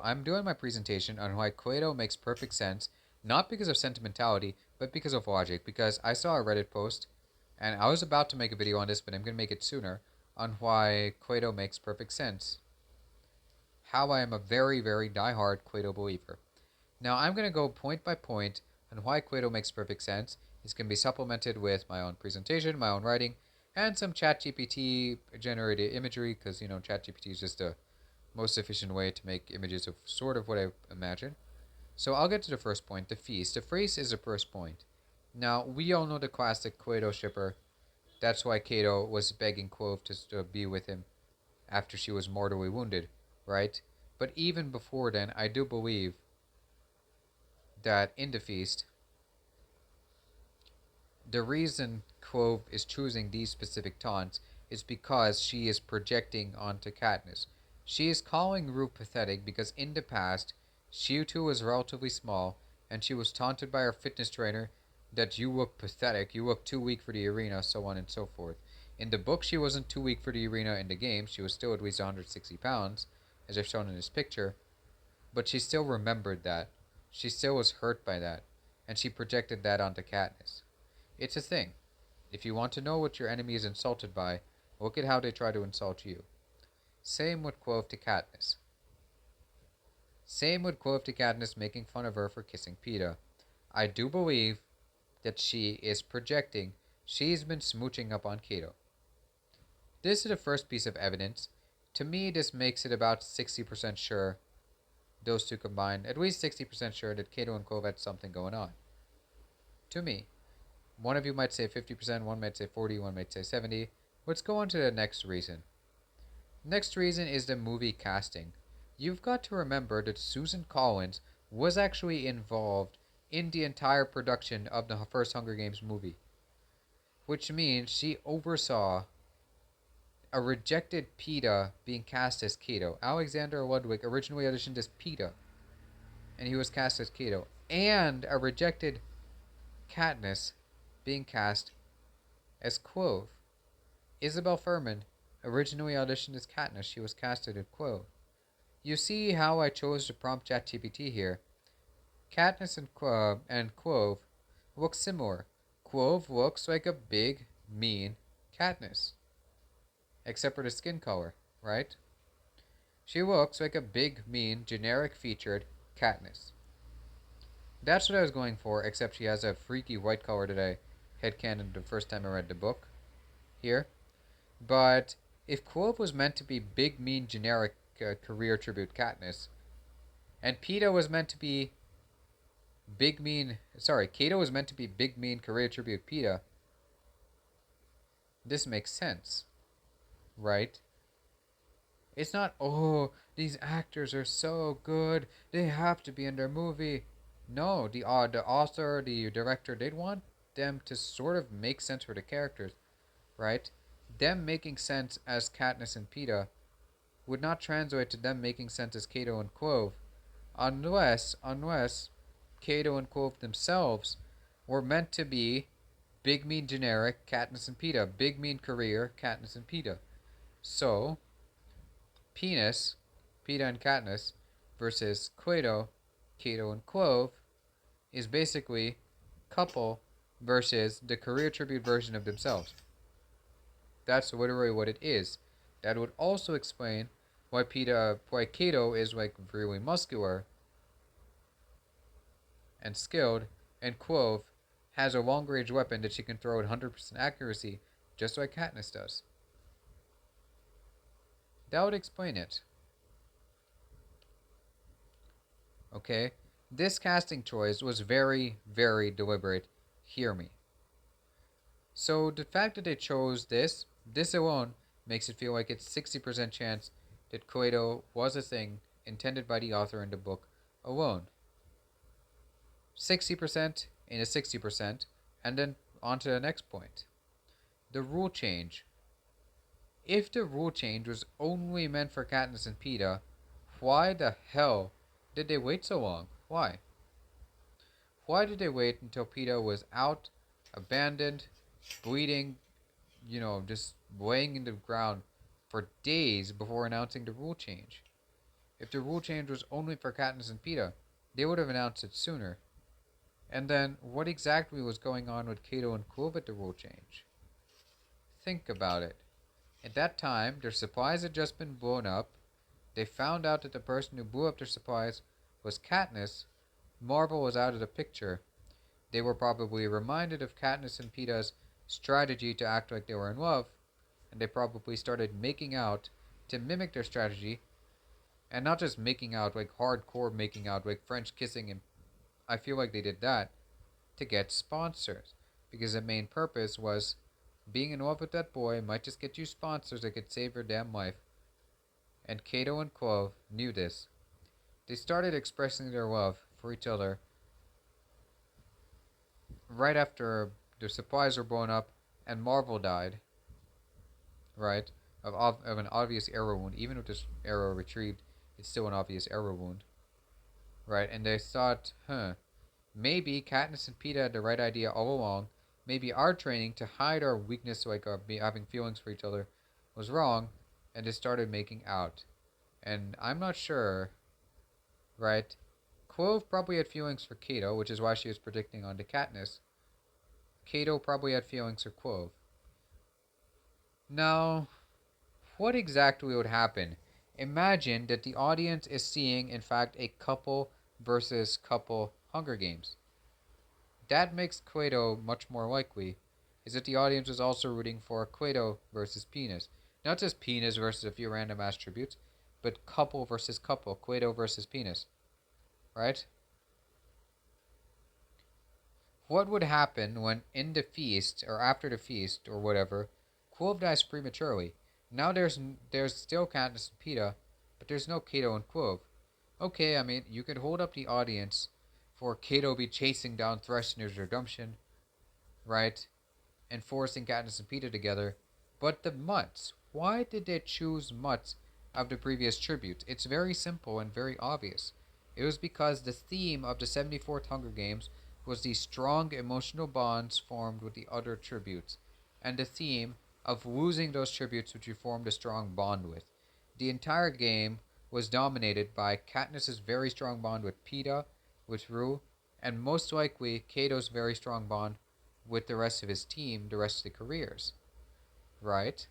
I'm doing my presentation on why Clato makes perfect sense, not because of sentimentality, but because of logic. Because I saw a Reddit post, and I was about to make a video on this, but I'm going to make it sooner, on why Clato makes perfect sense. How I am a very, very die-hard Clato believer. Now, I'm going to go point by point on why Clato makes perfect sense. This can be supplemented with my own presentation, my own writing, and some ChatGPT generated imagery, because, ChatGPT is just a most efficient way to make images of sort of what I imagine. So I'll get to the first point, the feast. The feast is the first point. Now, we all know the classic Cato shipper. That's why Cato was begging Clove to be with him after she was mortally wounded, right? But even before then, I do believe that in the feast, the reason Clove is choosing these specific taunts is because she is projecting onto Katniss. She is calling Rue pathetic because in the past, she too was relatively small, and she was taunted by her fitness trainer that you look pathetic, you look too weak for the arena, so on and so forth. In the book, she wasn't too weak for the arena. In the game, she was still at least 160 pounds, as I've shown in this picture, but she still remembered that. She still was hurt by that, and she projected that onto Katniss. It's a thing. If you want to know what your enemy is insulted by, look at how they try to insult you. Same with Quoth to Katniss. Same with Quoth to Katniss making fun of her for kissing Peeta. I do believe that she is projecting. She's been smooching up on Cato. This is the first piece of evidence. To me, this makes it about 60% sure, those two combined, at least 60% sure that Cato and Clove had something going on. To me. One of you might say 50%, one might say 40, one might say 70. Let's go on to the next reason. Next reason is the movie casting. You've got to remember that Susan Collins was actually involved in the entire production of the first Hunger Games movie, which means she oversaw a rejected Peeta being cast as Cato. Alexander Ludwig originally auditioned as Peeta, and he was cast as Cato, and a rejected Katniss being cast as Clove. Isabel Furman originally auditioned as Katniss. She was casted as Clove. You see how I chose to prompt ChatGPT here. Katniss and Clove look similar. Clove looks like a big, mean Katniss. Except for the skin color, right? She looks like a big, mean, generic featured Katniss. That's what I was going for, except she has a freaky white color that I headcanoned the first time I read the book here. But if Clove was meant to be big, mean, generic career tribute Katniss, and Peeta was meant to be Cato was meant to be big, mean, career tribute Peeta, this makes sense, right? It's not, oh, these actors are so good, they have to be in their movie. No, the author, the director, they'd want them to sort of make sense for the characters, right? Them making sense as Katniss and Peeta would not translate to them making sense as Cato and Clove, unless Cato and Clove themselves were meant to be big mean generic Katniss and Peeta, big mean career Katniss and Peeta. So, Penis, Peeta and Katniss, versus Cato and Clove, is basically couple versus the career tribute version of themselves. That's literally what it is. That would also explain why Cato is like really muscular and skilled, and Clove has a long range weapon that she can throw at 100% accuracy, just like Katniss does. That would explain it. Okay? This casting choice was very, very deliberate. Hear me. So the fact that they chose this alone makes it feel like it's 60% chance that Cato was a thing intended by the author in the book alone. 60% in a 60%, and then on to the next point. The rule change. If the rule change was only meant for Katniss and Peeta, why the hell did they wait so long? Why? Why did they wait until Peeta was out, abandoned, bleeding, just laying in the ground for days before announcing the rule change? If the rule change was only for Katniss and Peeta, they would have announced it sooner. And then, what exactly was going on with Cato and Clove at the rule change? Think about it. At that time, their supplies had just been blown up. They found out that the person who blew up their supplies was Katniss. Marvel was out of the picture. They were probably reminded of Katniss and Peeta's strategy to act like they were in love, and they probably started making out to mimic their strategy, and not just making out like hardcore making out like French kissing, and I feel like they did that to get sponsors because the main purpose was being in love with that boy might just get you sponsors that could save your damn life. And Cato and Clove knew this. They started expressing their love for each other right after their supplies were blown up and Marvel died, right? Of an obvious arrow wound. Even with this arrow retrieved, it's still an obvious arrow wound, right? And they thought, maybe Katniss and Peeta had the right idea all along. Maybe our training to hide our weakness, like having feelings for each other, was wrong, and they started making out. And I'm not sure, right? Clove probably had feelings for Cato, which is why she was predicting onto Katniss. Cato probably had feelings for Clove. Now, what exactly would happen? Imagine that the audience is seeing, in fact, a couple versus couple Hunger Games. That makes Quato much more likely, is that the audience is also rooting for Quato versus Penis. Not just Penis versus a few random ass tributes, but couple versus couple, Quato versus Penis. Right? What would happen when in the feast, or after the feast, or whatever, Quilve dies prematurely? Now there's still Katniss and Peeta, but there's no Cato and Quilve. Okay, I mean, you could hold up the audience for Cato be chasing down Thresh in his redemption, right? And forcing Katniss and Peeta together. But the Mutts, why did they choose Mutts of the previous tributes? It's very simple and very obvious. It was because the theme of the 74th Hunger Games was the strong emotional bonds formed with the other tributes, and the theme of losing those tributes which you formed a strong bond with. The entire game was dominated by Katniss's very strong bond with Peeta, with Rue, and most likely Cato's very strong bond with the rest of his team, the rest of the careers. Right?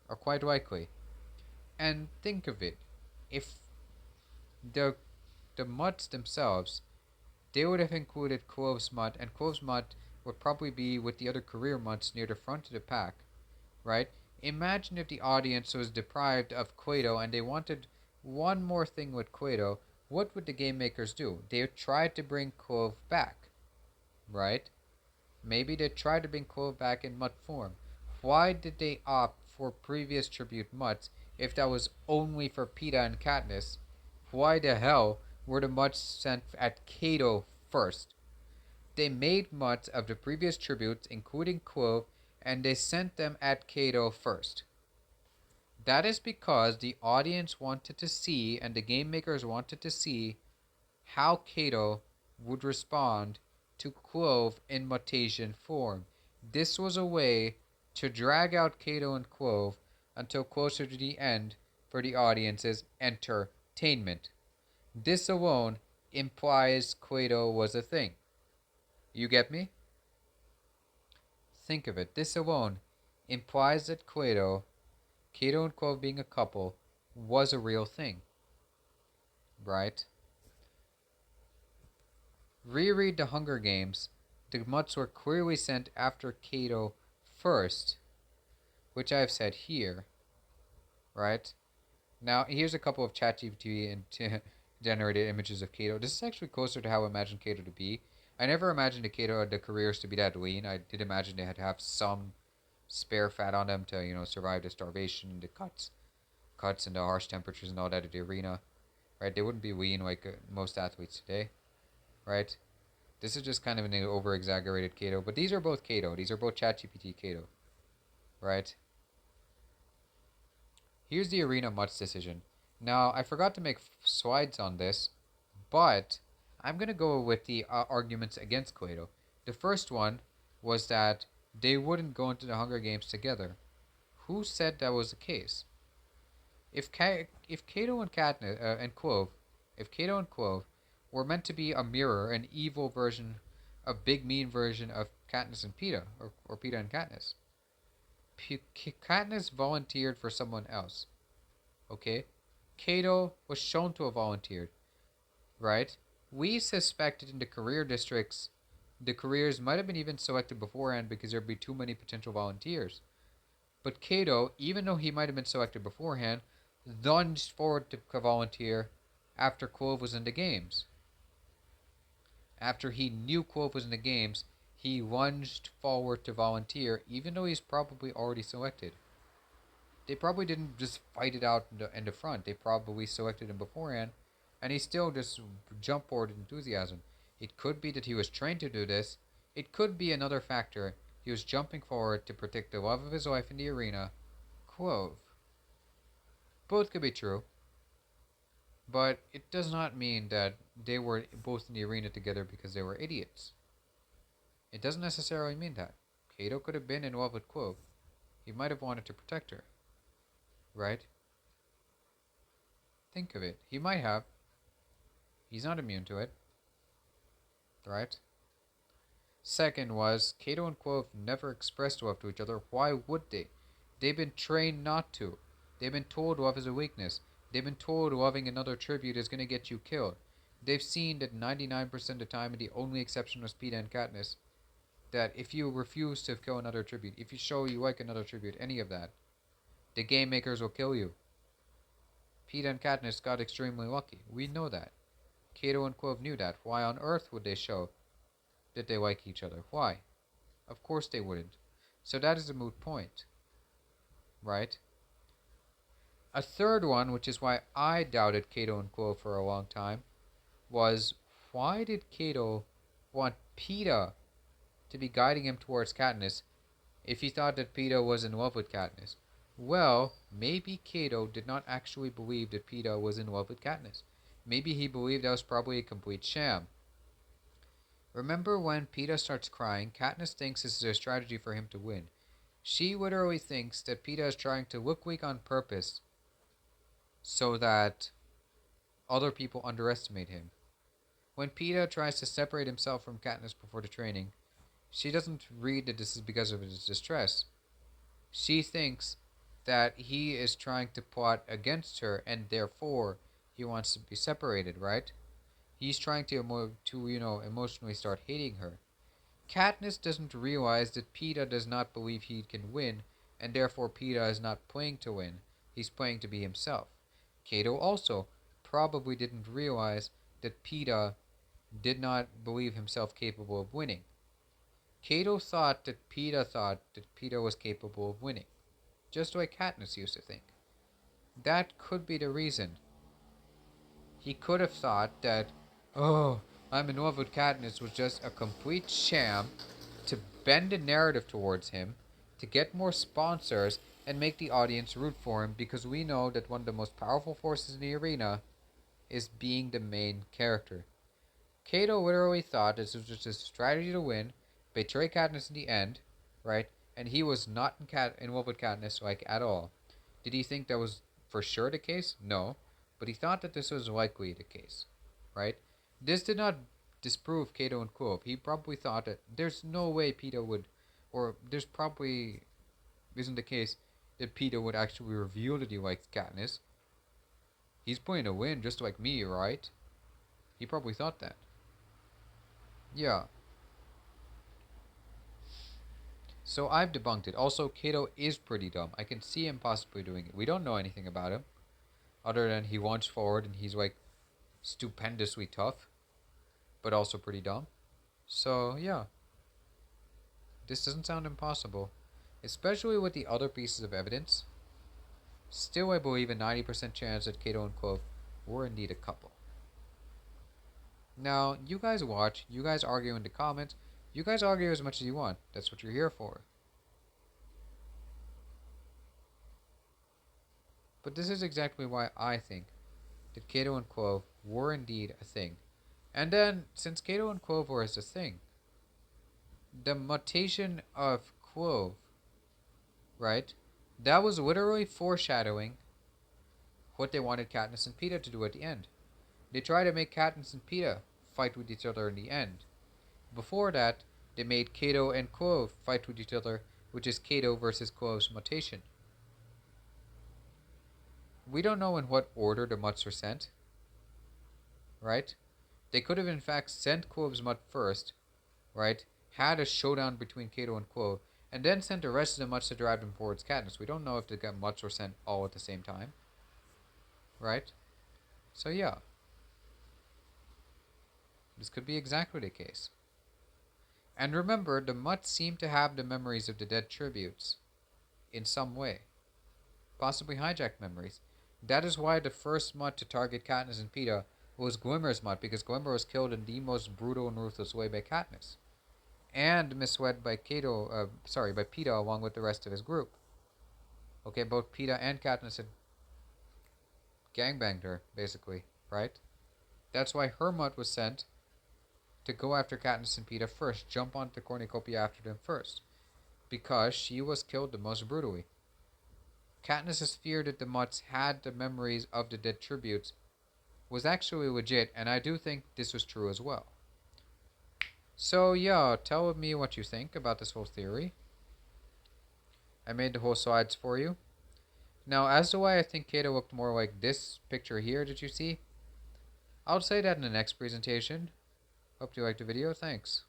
Or quite likely. And think of it. If the the Mutts themselves, they would have included Clove's Mutt, and Clove's Mutt would probably be with the other career Mutts near the front of the pack, right? Imagine if the audience was deprived of Quato and they wanted one more thing with Quato. What would the game makers do? They would try to bring Clove back, right? Maybe they tried to bring Clove back in Mutt form. Why did they opt for previous tribute Mutts if that was only for Peeta and Katniss? Why the hell were the Mutts sent at Cato first? They made Mutts of the previous tributes, including Clove, and they sent them at Cato first. That is because the audience wanted to see, and the game makers wanted to see, how Cato would respond to Clove in mutation form. This was a way to drag out Cato and Clove until closer to the end for the audience's entertainment. This alone implies Cato was a thing. You get me? Think of it. This alone implies that Cato and Clove being a couple, was a real thing. Right? Reread the Hunger Games. The Mutts were clearly sent after Cato first, which I've said here. Right? Now, here's a couple of ChatGPT and generated images of Cato. This is actually closer to how I imagined Cato to be. I never imagined the Cato the careers to be that lean. I did imagine they had to have some spare fat on them to, survive the starvation, the cuts and the harsh temperatures and all that at the arena, right? They wouldn't be lean like most athletes today, right? This is just kind of an over-exaggerated Cato, but these are both Cato. These are both ChatGPT Cato, right? Here's the arena Mutts decision. Now, I forgot to make slides on this, but I'm going to go with the arguments against Cato. The first one was that they wouldn't go into the Hunger Games together. Who said that was the case? If Cato and Katniss and Clove, if Cato and Clove were meant to be a mirror, an evil version, a big mean version of Katniss and Peeta, or Peeta and Katniss, Katniss volunteered for someone else. Okay, Cato was shown to have volunteered. Right? We suspected in the career districts, the careers might have been even selected beforehand because there'd be too many potential volunteers. But Cato, even though he might have been selected beforehand, lunged forward to volunteer after Clove was in the games. After he knew Clove was in the games, he lunged forward to volunteer, even though he's probably already selected. They probably didn't just fight it out in the front. They probably selected him beforehand, and he still just jumped forward with enthusiasm. It could be that he was trained to do this. It could be another factor. He was jumping forward to protect the love of his life in the arena, Clove. Both could be true, but it does not mean that they were both in the arena together because they were idiots. It doesn't necessarily mean that. Cato could have been in love with Clove. He might have wanted to protect her, right? Think of it. He might have. He's not immune to it, right? Second was, Cato and Clove never expressed love to each other. Why would they? They've been trained not to. They've been told love is a weakness. They've been told loving another tribute is going to get you killed. They've seen that 99% of the time, and the only exception was Peeta and Katniss, that if you refuse to kill another tribute, if you show you like another tribute, any of that, the game makers will kill you. Peeta and Katniss got extremely lucky. We know that. Cato and Clove knew that. Why on earth would they show that they like each other? Why? Of course they wouldn't. So that is a moot point, right? A third one, which is why I doubted Cato and Clove for a long time, was why did Cato want Peeta to be guiding him towards Katniss if he thought that Peeta was in love with Katniss? Well, maybe Cato did not actually believe that Peeta was in love with Katniss. Maybe he believed that was probably a complete sham. Remember when Peeta starts crying, Katniss thinks this is a strategy for him to win. She literally thinks that Peeta is trying to look weak on purpose so that other people underestimate him. When Peeta tries to separate himself from Katniss before the training, she doesn't read that this is because of his distress. She thinks that he is trying to plot against her and therefore he wants to be separated, right? He's trying to emotionally start hating her. Katniss doesn't realize that Peeta does not believe he can win, and therefore Peeta is not playing to win. He's playing to be himself. Cato also probably didn't realize that Peeta did not believe himself capable of winning. Cato thought that Peeta was capable of winning, just like Katniss used to think. That could be the reason. He could have thought that, oh, I'm in love with Katniss was just a complete sham to bend the narrative towards him, to get more sponsors, and make the audience root for him because we know that one of the most powerful forces in the arena is being the main character. Cato literally thought this was just a strategy to win, betray Katniss in the end, right? And he was not in love with Katniss, like, at all. Did he think that was for sure the case? No. But he thought that this was likely the case, right? This did not disprove Cato and Clove. He probably thought that there's no way Peeta would, or there's probably isn't the case that Peeta would actually reveal that he likes Katniss. He's playing to win just like me, right? He probably thought that. Yeah. So I've debunked it. Also, Cato is pretty dumb. I can see him possibly doing it. We don't know anything about him, other than he wants forward and he's like stupendously tough, but also pretty dumb. So yeah, this doesn't sound impossible, especially with the other pieces of evidence. Still, I believe a 90% chance that Cato and Clove were indeed a couple. Now, you guys watch, you guys argue in the comments, you guys argue as much as you want. That's what you're here for. But this is exactly why I think that Cato and Clove were indeed a thing. And then, since Cato and Clove were a thing, the mutation of Clove, right? That was literally foreshadowing what they wanted Katniss and Peeta to do at the end. They tried to make Katniss and Peeta fight with each other in the end. Before that, they made Cato and Clove fight with each other, which is Cato versus Clove's mutation. We don't know in what order the mutts were sent, right? They could have in fact sent Clove's mutt first, right? Had a showdown between Cato and Clove, and then sent the rest of the mutts to drive them towards Katniss. We don't know if the mutts were sent all at the same time, right? So yeah, this could be exactly the case. And remember, the mutts seem to have the memories of the dead tributes in some way, possibly hijacked memories. That is why the first mutt to target Katniss and Peeta was Glimmer's mutt, because Glimmer was killed in the most brutal and ruthless way by Katniss, and misled by by Peeta along with the rest of his group. Okay, both Peeta and Katniss had gangbanged her, basically, right? That's why her mutt was sent to go after Katniss and Peeta first, jump onto the cornucopia after them first, because she was killed the most brutally. Katniss's fear that the mutts had the memories of the dead tributes was actually legit, and I do think this was true as well. So yeah, tell me what you think about this whole theory. I made the whole slides for you. Now, as to why I think Cato looked more like this picture here, did you see? I'll say that in the next presentation. Hope you liked the video. Thanks.